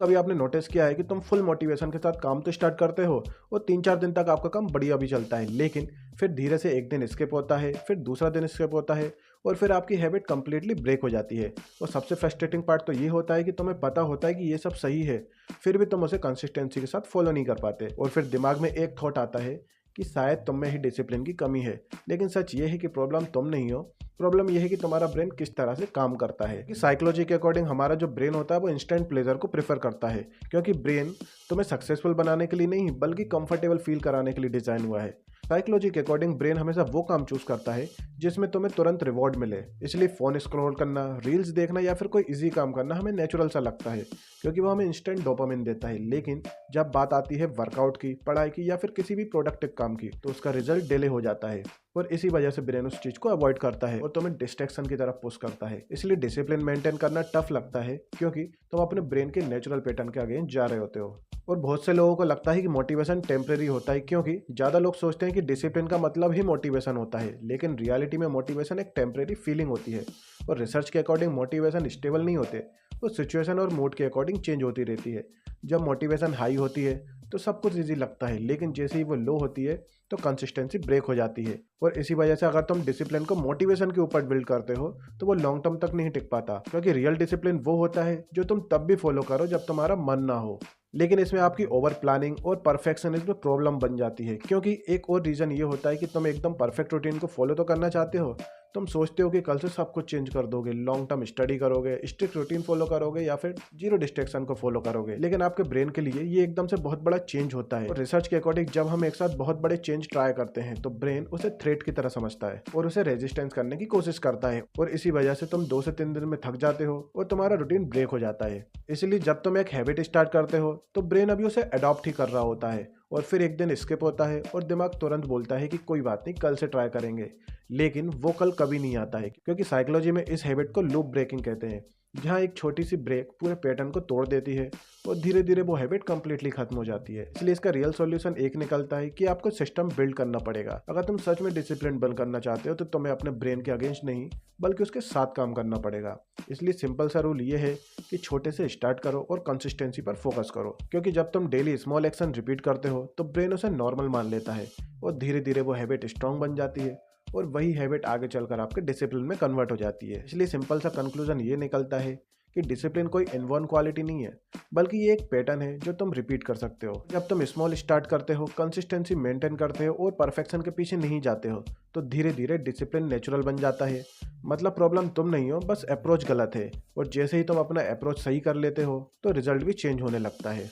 कभी आपने नोटिस किया है कि तुम फुल मोटिवेशन के साथ काम तो स्टार्ट करते हो और 3-4 दिन तक आपका काम बढ़िया भी चलता है, लेकिन फिर धीरे से एक दिन स्किप होता है, फिर दूसरा दिन स्किप होता है और फिर आपकी हैबिट कंप्लीटली ब्रेक हो जाती है। और सबसे फ्रस्ट्रेटिंग पार्ट तो ये होता है कि तुम्हें पता होता है कि ये सब सही है, फिर भी तुम उसे कंसिस्टेंसी के साथ फॉलो नहीं कर पाते और फिर दिमाग में एक थॉट आता है कि शायद तुम में ही डिसिप्लिन की कमी है। लेकिन सच ये है कि प्रॉब्लम तुम नहीं हो, प्रॉब्लम यह है कि तुम्हारा ब्रेन किस तरह से काम करता है। कि साइकोलॉजी के अकॉर्डिंग हमारा जो ब्रेन होता है वो इंस्टेंट प्लेजर को प्रेफर करता है, क्योंकि ब्रेन तुम्हें सक्सेसफुल बनाने के लिए नहीं बल्कि कंफर्टेबल फील कराने के लिए डिजाइन हुआ है। साइकोलॉजी के अकॉर्डिंग ब्रेन हमेशा वो काम चूज करता है जिसमें तुम्हें तुरंत रिवॉर्ड मिले। इसलिए फोन स्क्रॉल करना, रील्स देखना या फिर कोई इजी काम करना हमें नेचुरल सा लगता है, क्योंकि वो हमें इंस्टेंट डोपामिन देता है। लेकिन जब बात आती है वर्कआउट की, पढ़ाई की या फिर किसी भी प्रोडक्टिव काम की, तो उसका रिजल्ट डिले हो जाता है और इसी वजह से ब्रेन उस चीज को अवॉइड करता है और तुम्हें डिस्ट्रैक्शन की तरफ पुश करता है। इसलिए डिसिप्लिन मेंटेन करना टफ लगता है, क्योंकि तुम अपने ब्रेन के नेचुरल पैटर्न के अगेंस्ट जा रहे होते हो। और बहुत से लोगों को लगता है कि मोटिवेशन टेम्परेरी होता है, क्योंकि ज़्यादा लोग सोचते हैं कि डिसिप्लिन का मतलब ही मोटिवेशन होता है, लेकिन रियलिटी में मोटिवेशन एक टेम्परेरी फीलिंग होती है। और रिसर्च के अकॉर्डिंग मोटिवेशन स्टेबल नहीं होते, वो सिचुएशन और मूड के अकॉर्डिंग चेंज होती रहती है। जब मोटिवेशन हाई होती है तो सब कुछ ईजी लगता है, लेकिन जैसे ही वो लो होती है तो कंसिस्टेंसी ब्रेक हो जाती है। और इसी वजह से अगर तुम डिसिप्लिन को मोटिवेशन के ऊपर बिल्ड करते हो तो वो लॉन्ग टर्म तक नहीं टिक पाता, क्योंकि रियल डिसिप्लिन वो होता है जो तुम तब भी फॉलो करो जब तुम्हारा मन ना हो। लेकिन इसमें आपकी ओवर प्लानिंग और परफेक्शनिज्म प्रॉब्लम बन जाती है, क्योंकि एक और रीज़न ये होता है कि तुम एकदम परफेक्ट रूटीन को फॉलो तो करना चाहते हो, तुम सोचते हो कि कल से सब कुछ चेंज कर दोगे, लॉन्ग टर्म स्टडी करोगे, स्ट्रिक्ट रूटीन फॉलो करोगे या फिर जीरो डिस्ट्रैक्शन को फॉलो करोगे। लेकिन आपके ब्रेन के लिए ये एकदम से बहुत बड़ा चेंज होता है। और रिसर्च के अकॉर्डिंग जब हम एक साथ बहुत बड़े चेंज ट्राई करते हैं तो ब्रेन उसे थ्रेट की तरह समझता है और उसे रेजिस्टेंस करने की कोशिश करता है, और इसी वजह से तुम 2 से 3 दिन में थक जाते हो और तुम्हारा रूटीन ब्रेक हो जाता है। इसलिए जब तुम एक हैबिट स्टार्ट करते हो तो ब्रेन अभी उसे अडॉप्ट ही कर रहा होता है, और फिर एक दिन स्किप होता है और दिमाग तुरंत बोलता है कि कोई बात नहीं, कल से ट्राई करेंगे। लेकिन वो कल कभी नहीं आता है, क्योंकि साइकोलॉजी में इस हैबिट को लूप ब्रेकिंग कहते हैं, जहाँ एक छोटी सी ब्रेक पूरे पैटर्न को तोड़ देती है और धीरे धीरे वो हैबिट कंप्लीटली खत्म हो जाती है। इसलिए इसका रियल सॉल्यूशन एक निकलता है कि आपको सिस्टम बिल्ड करना पड़ेगा। अगर तुम सच में डिसिप्लिन बन करना चाहते हो तो तुम्हें अपने ब्रेन के अगेंस्ट नहीं बल्कि उसके साथ काम करना पड़ेगा। इसलिए सिंपल सा रूल ये है कि छोटे से स्टार्ट करो और कंसिस्टेंसी पर फोकस करो, क्योंकि जब तुम डेली स्मॉल एक्शन रिपीट करते हो तो ब्रेन उसे नॉर्मल मान लेता है और धीरे धीरे वो हैबिट स्ट्रांग बन जाती है और वही हैबिट आगे चलकर आपके डिसिप्लिन में कन्वर्ट हो जाती है। इसलिए सिंपल सा कंक्लूजन ये निकलता है कि डिसिप्लिन कोई इनबॉर्न क्वालिटी नहीं है, बल्कि ये एक पैटर्न है जो तुम रिपीट कर सकते हो। जब तुम स्मॉल स्टार्ट करते हो, कंसिस्टेंसी मेंटेन करते हो और परफेक्शन के पीछे नहीं जाते हो, तो धीरे धीरे डिसिप्लिन नेचुरल बन जाता है। मतलब प्रॉब्लम तुम नहीं हो, बस अप्रोच गलत है, और जैसे ही तुम अपना अप्रोच सही कर लेते हो तो रिजल्ट भी चेंज होने लगता है।